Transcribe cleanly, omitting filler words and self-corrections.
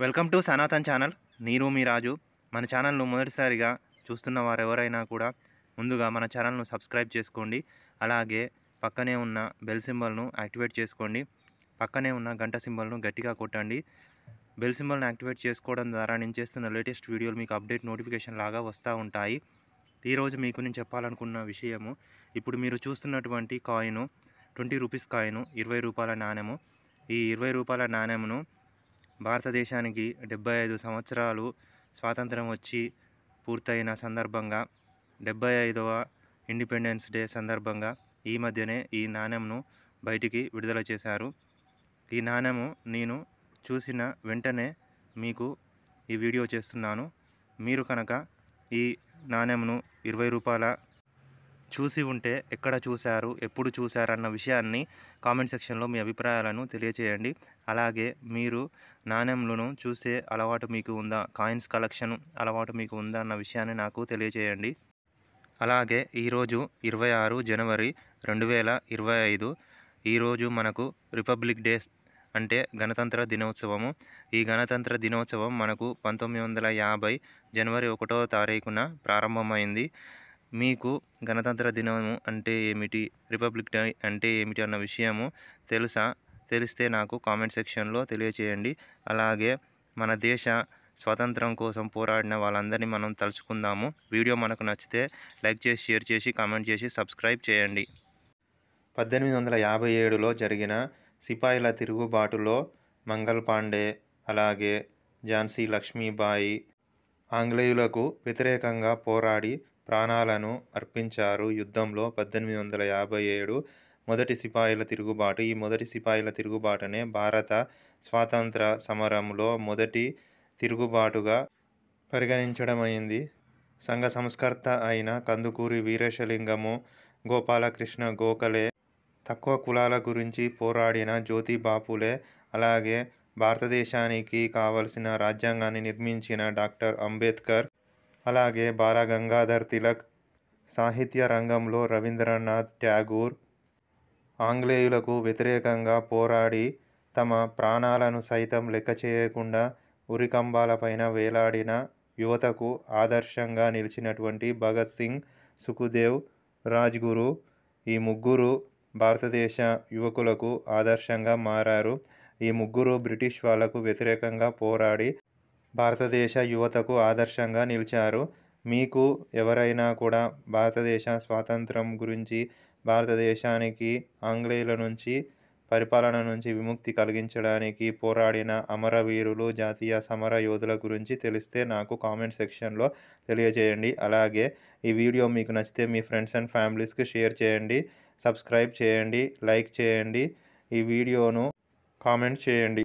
Welcome to Sanatan channel. నేను మీ రాజు. మన ఛానల్ను మొదటిసారిగా చూస్తున్న వారెవరైనా కూడా ముందుగా మన ఛానల్ను సబ్స్క్రైబ్ చేసుకోండి. అలాగే పక్కనే ఉన్న బెల్ సింబల్ను యాక్టివేట్ చేసుకోండి. పక్కనే ఉన్న గంట సింబల్ను గట్టిగా కొట్టండి. బెల్ సింబల్ను యాక్టివేట్ చేసుకోవడం ద్వారా నేను చేస్తున్న లేటెస్ట్ వీడియోలు మీకు అప్డేట్ నోటిఫికేషన్ లాగా వస్తూ ఉంటాయి. ఈరోజు మీకు నేను చెప్పాలనుకున్న విషయము, ఇప్పుడు మీరు చూస్తున్నటువంటి కాయిను 20 రూపీస్ కాయిను, 20 రూపాయల నాణెము. ఈ 20 రూపాయల నాణెమును భారతదేశానికి 75 సంవత్సరాలు స్వాతంత్రం వచ్చి పూర్తయిన సందర్భంగా 75వ ఇండిపెండెన్స్ డే సందర్భంగా ఈ మధ్యనే ఈ నాణెంను బయటికి విడుదల చేశారు. ఈ నాణెము నేను చూసిన వెంటనే మీకు ఈ వీడియో చేస్తున్నాను. మీరు కనుక ఈ నాణెంను 20 రూపాయల చూసి ఉంటే ఎక్కడ చూశారు, ఎప్పుడు చూశారన్న విషయాన్ని కామెంట్ సెక్షన్లో మీ అభిప్రాయాలను తెలియచేయండి. అలాగే మీరు నాణెంలను చూసే అలవాటు మీకు ఉందా, కాయిన్స్ కలెక్షన్ అలవాటు మీకు ఉందా అన్న విషయాన్ని నాకు తెలియచేయండి. అలాగే ఈరోజు 26 జనవరి 2025. ఈరోజు మనకు రిపబ్లిక్ డే, అంటే గణతంత్ర దినోత్సవము. ఈ గణతంత్ర దినోత్సవం మనకు 1950 జనవరి 1వ తారీఖున ప్రారంభమైంది. మీకు గణతంత్ర దినము అంటే ఏమిటి, రిపబ్లిక్ డే అంటే ఏమిటి అన్న విషయము తెలుసా? తెలిస్తే నాకు కామెంట్ సెక్షన్లో తెలియచేయండి. అలాగే మన దేశ స్వాతంత్రం కోసం పోరాడిన వాళ్ళందరినీ మనం తలుచుకుందాము. వీడియో మనకు నచ్చితే లైక్ చేసి, షేర్ చేసి, కామెంట్ చేసి సబ్స్క్రైబ్ చేయండి. 1857లో జరిగిన సిపాయిల తిరుగుబాటులో మంగల్ పాండే, అలాగే ఝాన్సీ లక్ష్మీబాయి ఆంగ్లేయులకు వ్యతిరేకంగా పోరాడి ప్రాణాలను అర్పించారు. యుద్ధంలో 1857 మొదటి సిపాయిల తిరుగుబాటు. ఈ మొదటి సిపాయిల తిరుగుబాటునే భారత స్వాతంత్ర సమరంలో మొదటి తిరుగుబాటుగా పరిగణించడమైంది. సంఘ సంస్కర్త అయిన కందుకూరి వీరేశలింగము, గోపాలకృష్ణ గోఖలే, తక్కువ కులాల గురించి పోరాడిన జ్యోతిబాపులే, అలాగే భారతదేశానికి కావలసిన రాజ్యాంగాన్ని నిర్మించిన డాక్టర్ అంబేద్కర్, అలాగే బాలగంగాధర్ తిలక్, సాహిత్య రంగంలో రవీంద్రనాథ్ ట్యాగూర్, ఆంగ్లేయులకు వ్యతిరేకంగా పోరాడి తమ ప్రాణాలను సైతం లెక్క చేయకుండా ఉరికంబాలపైన వేలాడిన యువతకు ఆదర్శంగా నిలిచినటువంటి భగత్ సింగ్, సుఖదేవ్, రాజ్గురు, ఈ ముగ్గురు భారతదేశ యువకులకు ఆదర్శంగా మారారు. ఈ ముగ్గురు బ్రిటిష్ వాళ్లకు వ్యతిరేకంగా పోరాడి భారతదేశ యువతకు ఆదర్శంగా నిలిచారు. మీకు ఎవరైనా కూడా భారతదేశ స్వాతంత్రం గురించి, భారతదేశానికి ఆంగ్లేయుల నుంచి, పరిపాలన నుంచి విముక్తి కలిగించడానికి పోరాడిన అమరవీరులు, జాతీయ సమర యోధుల గురించి తెలిస్తే నాకు కామెంట్ సెక్షన్లో తెలియజేయండి. అలాగే ఈ వీడియో మీకు నచ్చితే మీ ఫ్రెండ్స్ అండ్ ఫ్యామిలీస్కి షేర్ చేయండి, సబ్స్క్రైబ్ చేయండి, లైక్ చేయండి, ఈ వీడియోను కామెంట్ చేయండి.